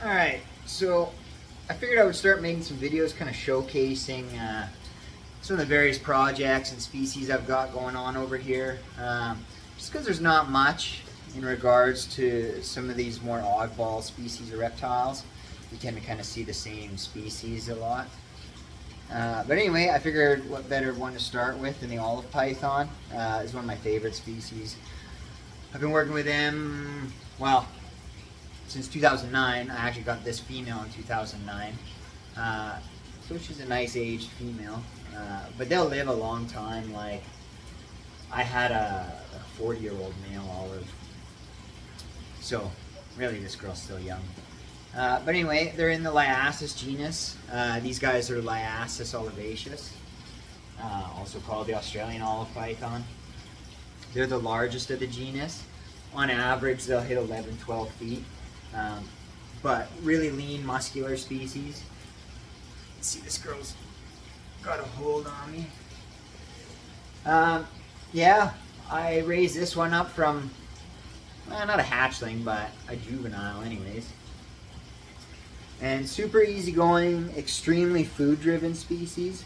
Alright, so I figured I would start making some videos kind of showcasing some of the various projects and species I've got going on over here. Just because there's not much in regards to some of these more oddball species of reptiles. You tend to kind of see the same species a lot. But anyway, I figured what better one to start with than the olive python. Is one of my favorite species. I've been working with them, well, since 2009. I actually got this female in 2009. So she's a nice aged female. But they'll live a long time. Like, I had a 40-year-old male olive. So, really, this girl's still young. But anyway, they're in the Liasis genus. These guys are Liasis olivaceus, also called the Australian olive python. They're the largest of the genus. On average, they'll hit 11, 12 feet. But really lean, muscular species. See, this girl's got a hold on me. Yeah, I raised this one up from, well, not a hatchling, but a juvenile anyways. And super easygoing, extremely food-driven species.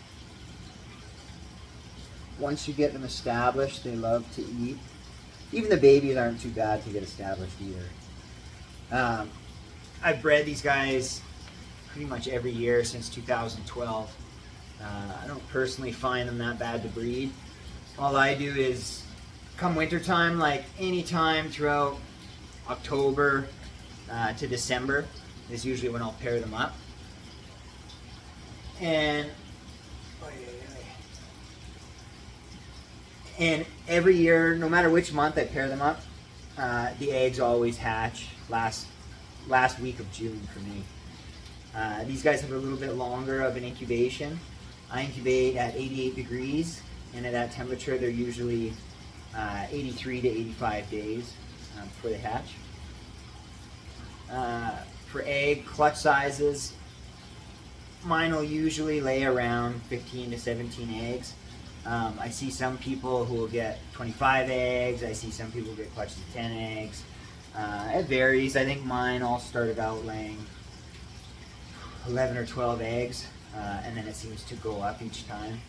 Once you get them established, they love to eat. Even the babies aren't too bad to get established either. I've bred these guys pretty much every year since 2012. I don't personally find them that bad to breed. All I do is, come wintertime, like any time throughout October to December, is usually when I'll pair them up. And every year, no matter which month I pair them up, the eggs always hatch last week of June for me. These guys have a little bit longer of an incubation. I incubate at 88 degrees, and at that temperature they're usually 83 to 85 days before they hatch. For egg clutch sizes, mine will usually lay around 15 to 17 eggs. I see some people who will get 25 eggs. I see some people get clutches of 10 eggs. It varies. I think mine all started out laying 11 or 12 eggs, and then it seems to go up each time.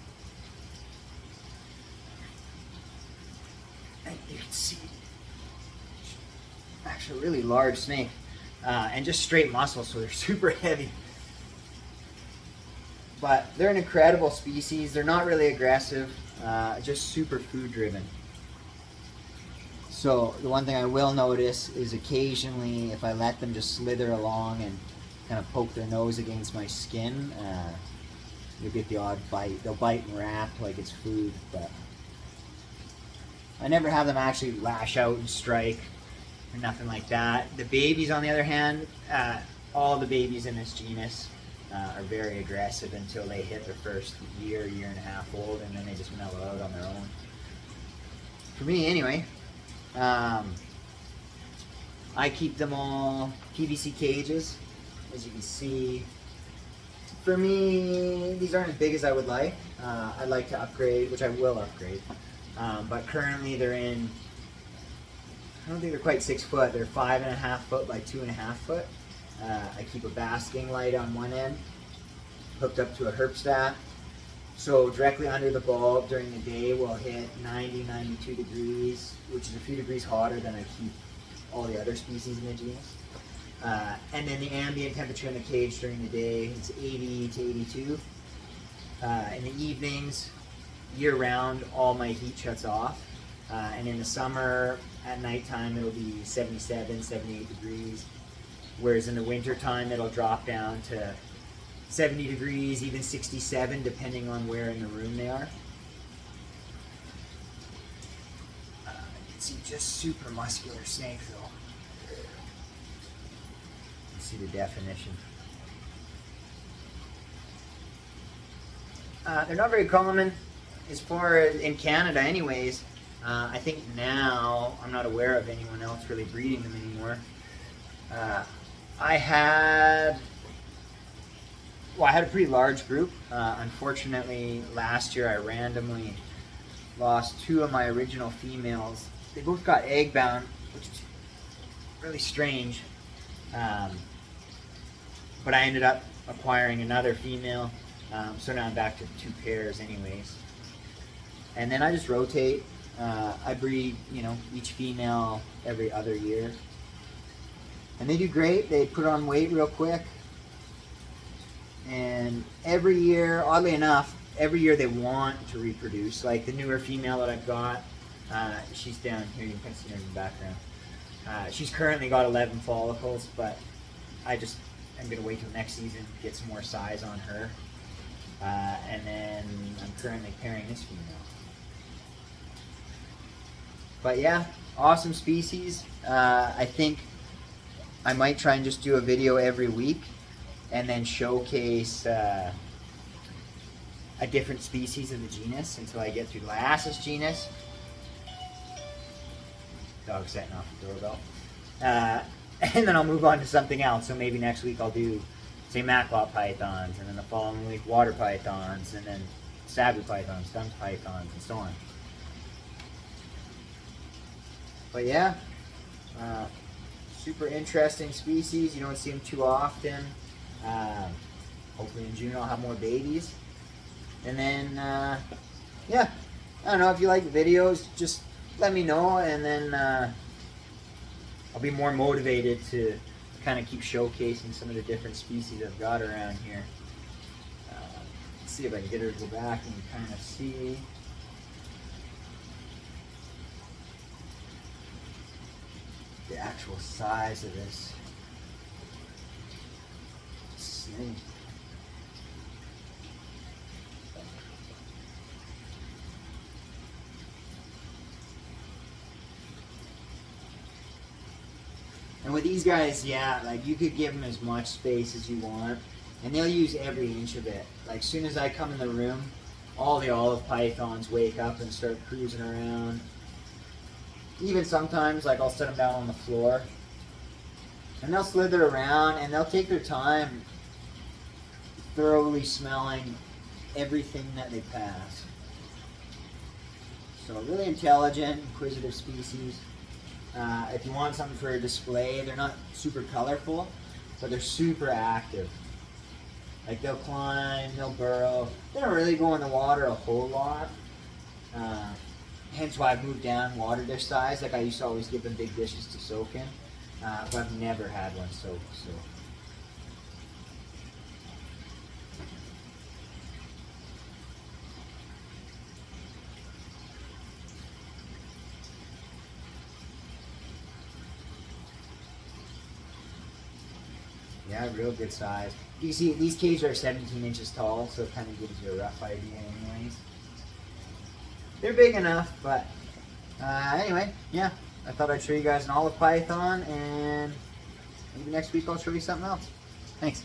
And you can see, actually a really large snake, and just straight muscle, so they're super heavy. But they're an incredible species. They're not really aggressive, just super food driven. So the one thing I will notice is occasionally if I let them just slither along and kind of poke their nose against my skin, you'll get the odd bite. They'll bite and wrap like it's food, but I never have them actually lash out and strike or nothing like that. The babies, on the other hand, all the babies in this genus are very aggressive until they hit their first year and a half old, and then they just mellow out on their own. For me, anyway, I keep them all PVC cages, as you can see. For me, these aren't as big as I would like. I'd like to upgrade, which I will upgrade. But currently they're in, I don't think they're quite 6 foot. They're 5.5 foot by 2.5 foot. I keep a basking light on one end, hooked up to a herpstat. So directly under the bulb during the day will hit 90, 92 degrees, which is a few degrees hotter than I keep all the other species in the genus. And then the ambient temperature in the cage during the day is 80 to 82. In the evenings, year round, all my heat shuts off. And in the summer, at nighttime, it'll be 77, 78 degrees. Whereas in the winter time, it'll drop down to 70 degrees, even 67, depending on where in the room they are. You can see just super muscular snake though. You can see the definition. They're not very common as far as in Canada anyways. I think now, I'm not aware of anyone else really breeding them anymore. I had a pretty large group. Unfortunately, last year I randomly lost 2 of my original females. They both got egg bound, which is really strange. but I ended up acquiring another female, so now I'm back to 2 pairs anyways. And then I just rotate. I breed, each female every other year. And they do great. They put on weight real quick. And every year, oddly enough, every year they want to reproduce. Like the newer female that I've got, she's down here. You can see her in the background. She's currently got 11 follicles, but I'm going to wait till next season to get some more size on her. And then I'm currently pairing this female. But yeah, awesome species. I think I might try and just do a video every week and then showcase a different species of the genus until I get through Liasis genus. Dog setting off the doorbell. And then I'll move on to something else. So maybe next week I'll do, say, maclot pythons, and then the following week water pythons, and then sabu pythons, dung pythons, and so on. But yeah, super interesting species. You don't see them too often. Hopefully in June I'll have more babies. And then, yeah, I don't know, if you like the videos, just let me know, and then I'll be more motivated to kind of keep showcasing some of the different species I've got around here. Let's see if I can get her to go back and kind of see. The actual size of this snake. And with these guys, yeah, like you could give them as much space as you want, and they'll use every inch of it. Like as soon as I come in the room, all the olive pythons wake up and start cruising around. Even sometimes, like I'll set them down on the floor, and they'll slither around, and they'll take their time thoroughly smelling everything that they pass. So really intelligent, inquisitive species. If you want something for a display, they're not super colorful, but they're super active. Like they'll climb, they'll burrow. They don't really go in the water a whole lot. Hence why I've moved down water dish size. Like I used to always give them big dishes to soak in, but I've never had one soak. So yeah, real good size. You can see these cages are 17 inches tall, so it kind of gives you a rough idea anyways. They're big enough, but anyway, yeah. I thought I'd show you guys an olive python, and maybe next week I'll show you something else. Thanks.